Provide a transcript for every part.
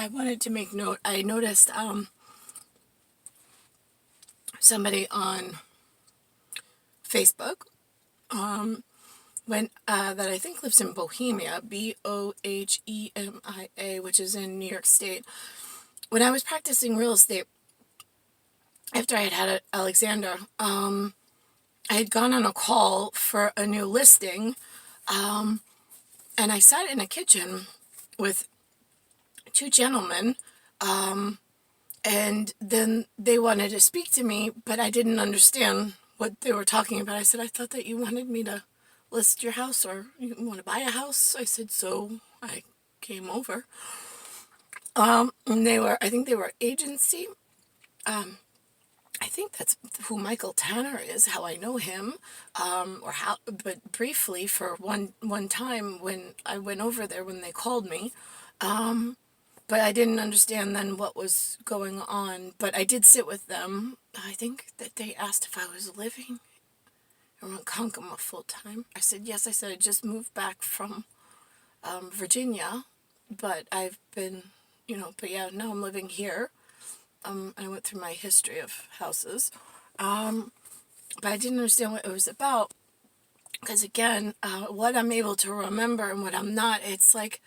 I wanted to make note. I noticed somebody on Facebook that I think lives in Bohemia, Bohemia, which is in New York State. When I was practicing real estate, after I had Alexander, I had gone on a call for a new listing, and I sat in a kitchen with two gentlemen, and then they wanted to speak to me, but I didn't understand what they were talking about. I said, I thought that you wanted me to list your house, or you want to buy a house. I said, so I came over. And I think they were agency. I think that's who Michael Tanner is, how I know him, but briefly for one time when I went over there when they called me, but I didn't understand then what was going on. But I did sit with them. I think that they asked if I was living in Ronkonkoma full time. I said yes. I said I just moved back from Virginia, but I've been, but yeah, now I'm living here. I went through my history of houses, but I didn't understand what it was about, because again, what I'm able to remember and what I'm not, it's like,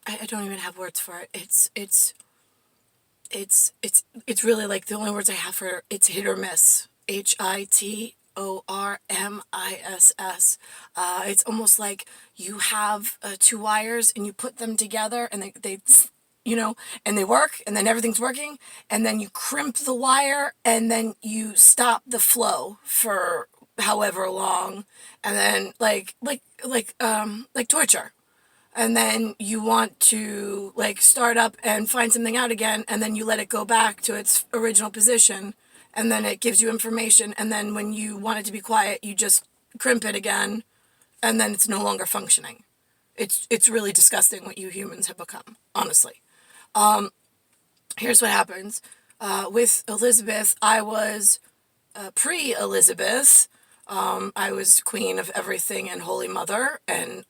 I don't even have words for it. It's really like the only words I have for it's hit or miss. HITORMISS. It's almost like you have two wires and you put them together and they and they work, and then everything's working, and then you crimp the wire, and then you stop the flow for however long, and then like torture. And then you want to start up and find something out again, and then you let it go back to its original position, and then it gives you information, and then when you want it to be quiet, you just crimp it again, and then it's no longer functioning. It's really disgusting what you humans have become, honestly. Here's what happens. With Elizabeth, I was pre-Elizabeth. I was queen of everything and holy mother, and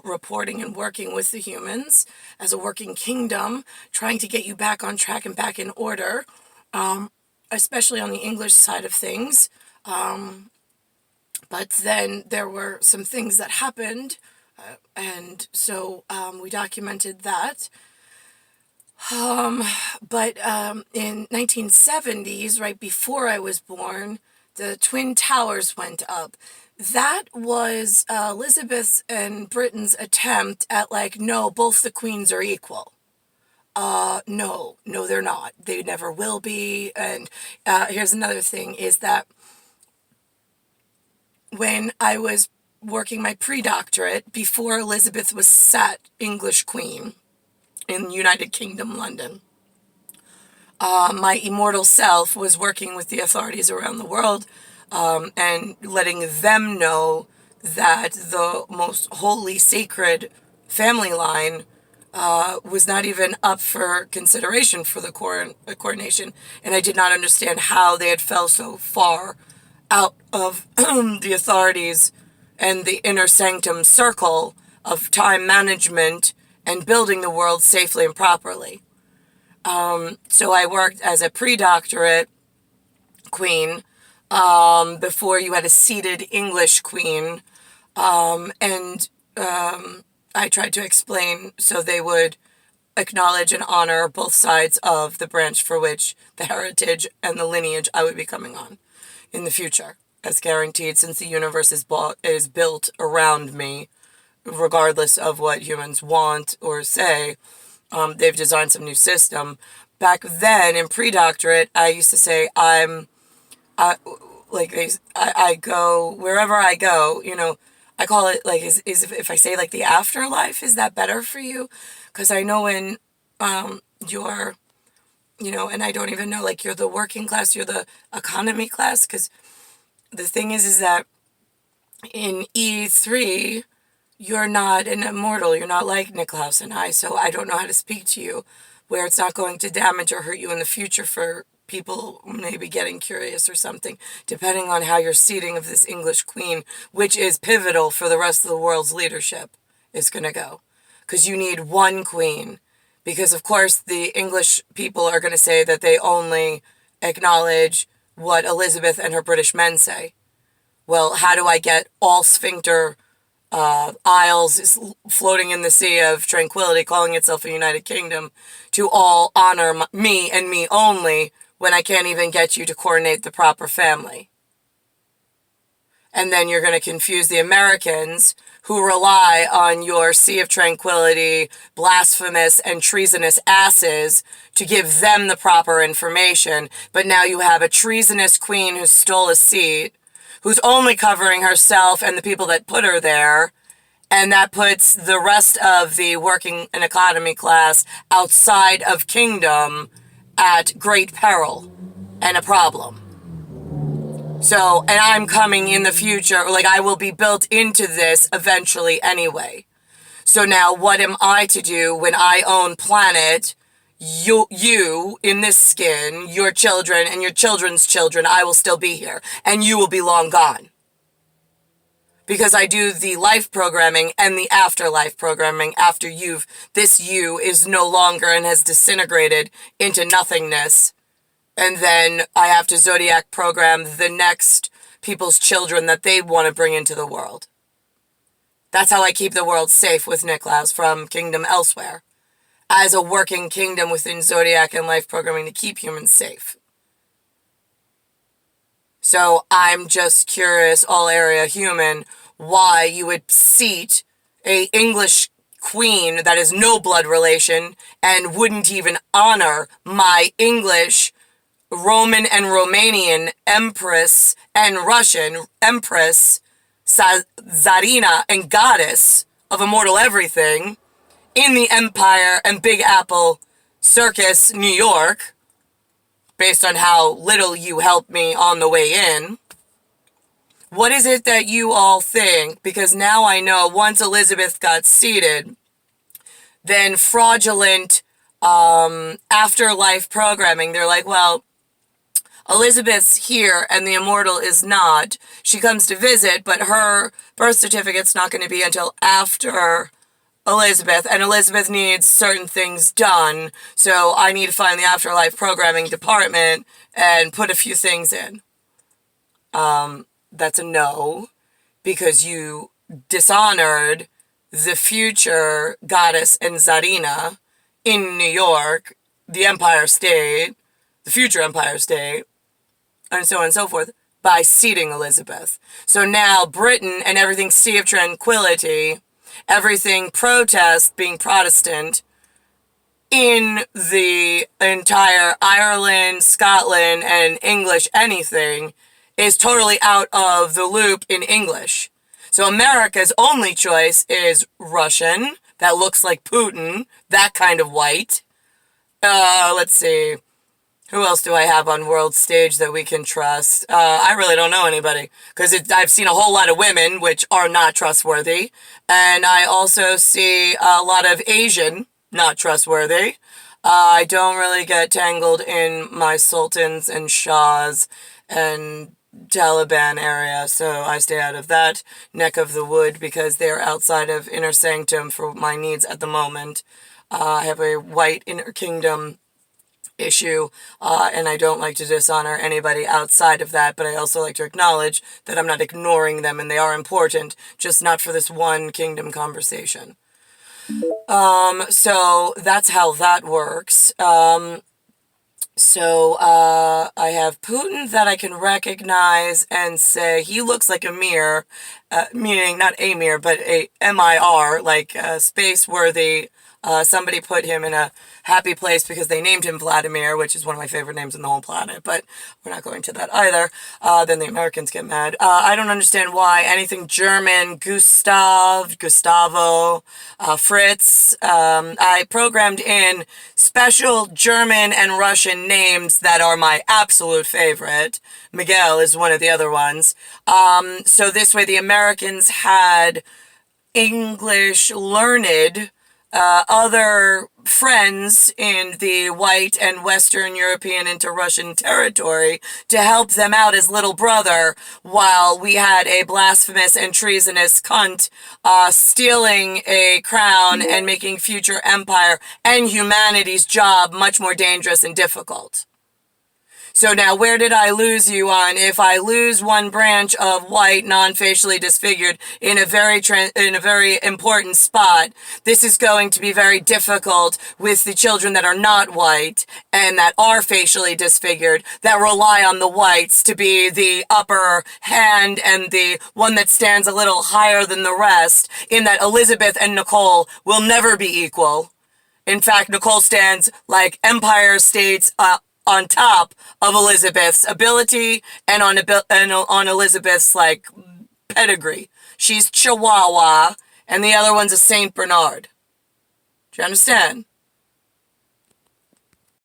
reporting and working with the humans as a working kingdom, trying to get you back on track and back in order, especially on the English side of things. But then there were some things that happened, and so we documented that. But in 1970s, right before I was born, the Twin Towers went up. That was Elizabeth and Britain's attempt at no, both the queens are equal. No, they're not. They never will be. And here's another thing, is that when I was working my pre-doctorate, before Elizabeth was set English queen in United Kingdom, London, my immortal self was working with the authorities around the world, and letting them know that the most holy, sacred family line was not even up for consideration for the coronation, and I did not understand how they had fell so far out of the authorities and the inner sanctum circle of time management and building the world safely and properly. So I worked as a pre-doctorate queen, before you had a seated English queen, and I tried to explain so they would acknowledge and honor both sides of the branch for which the heritage and the lineage I would be coming on in the future, as guaranteed, since the universe is built around me, regardless of what humans want or say. They've designed some new system. Back then, in pre-doctorate, I used to say, I go, wherever I go, I call it, if I say, the afterlife, is that better for you? Because I know when you're, and I don't even know, you're the working class, you're the economy class, because the thing is that in E3, you're not an immortal. You're not like Nicole and I, so I don't know how to speak to you where it's not going to damage or hurt you in the future for people maybe getting curious or something, depending on how your seating of this English queen, which is pivotal for the rest of the world's leadership, is going to go. because you need one queen. Because, of course, the English people are going to say that they only acknowledge what Elizabeth and her British men say. Well, how do I get all sphincter isles floating in the sea of tranquility, calling itself a United Kingdom, to all honor me and me only, when I can't even get you to coordinate the proper family? And then you're going to confuse the Americans, who rely on your Sea of Tranquility, blasphemous and treasonous asses to give them the proper information. But now you have a treasonous queen who stole a seat, who's only covering herself and the people that put her there, and that puts the rest of the working and economy class outside of kingdom at great peril and a problem. So, and I'm coming in the future, like I will be built into this eventually anyway. So now what am I to do when I own planet, you in this skin, your children and your children's children, I will still be here and you will be long gone. Because I do the life programming and the afterlife programming after this you is no longer and has disintegrated into nothingness. And then I have to zodiac program the next people's children that they want to bring into the world. That's how I keep the world safe with Nicolaus from kingdom elsewhere, as a working kingdom within zodiac and life programming to keep humans safe. So I'm just curious, all area human, why you would seat a English queen that is no blood relation and wouldn't even honor my English, Roman and Romanian empress and Russian empress, Tsarina and goddess of immortal everything in the Empire and Big Apple Circus, New York, based on how little you helped me on the way in. What is it that you all think? Because now I know once Elizabeth got seated, then fraudulent afterlife programming, they're like, well, Elizabeth's here and the immortal is not. She comes to visit, but her birth certificate's not going to be until after Elizabeth, and Elizabeth needs certain things done, so I need to find the afterlife programming department and put a few things in. That's a no, because you dishonored the future goddess and Tsarina in New York, the Empire State, the future Empire State, and so on and so forth, by seating Elizabeth. So now Britain and everything Sea of Tranquility, everything protest being Protestant in the entire Ireland, Scotland, and English anything is totally out of the loop in English. So America's only choice is Russian, that looks like Putin, that kind of white. Let's see. Who else do I have on world stage that we can trust? I really don't know anybody, because I've seen a whole lot of women, which are not trustworthy, and I also see a lot of Asian, not trustworthy. I don't really get tangled in my sultans and shahs and Taliban area, so I stay out of that neck of the wood because they're outside of inner sanctum for my needs at the moment. I have a white inner kingdom issue, and I don't like to dishonor anybody outside of that, but I also like to acknowledge that I'm not ignoring them and they are important, just not for this one kingdom conversation. So that's how that works. So I have Putin that I can recognize and say he looks like a mirror, meaning not a mirror, but a MIR, like space-worthy. Somebody put him in a happy place because they named him Vladimir, which is one of my favorite names in the whole planet, but we're not going to that either. Then the Americans get mad. I don't understand why anything German, Gustavo, Fritz. I programmed in special German and Russian names that are my absolute favorite. Miguel is one of the other ones. So this way the Americans had English learned other friends in the white and Western European into Russian territory to help them out as little brother, while we had a blasphemous and treasonous cunt stealing a crown and making future empire and humanity's job much more dangerous and difficult. So now, where did I lose you on? If I lose one branch of white, non-facially disfigured in a very important spot, this is going to be very difficult with the children that are not white and that are facially disfigured, that rely on the whites to be the upper hand and the one that stands a little higher than the rest, in that Elizabeth and Nicole will never be equal. In fact, Nicole stands like Empire States on top of Elizabeth's ability and on Elizabeth's like pedigree. She's Chihuahua and the other one's a Saint Bernard. Do you understand?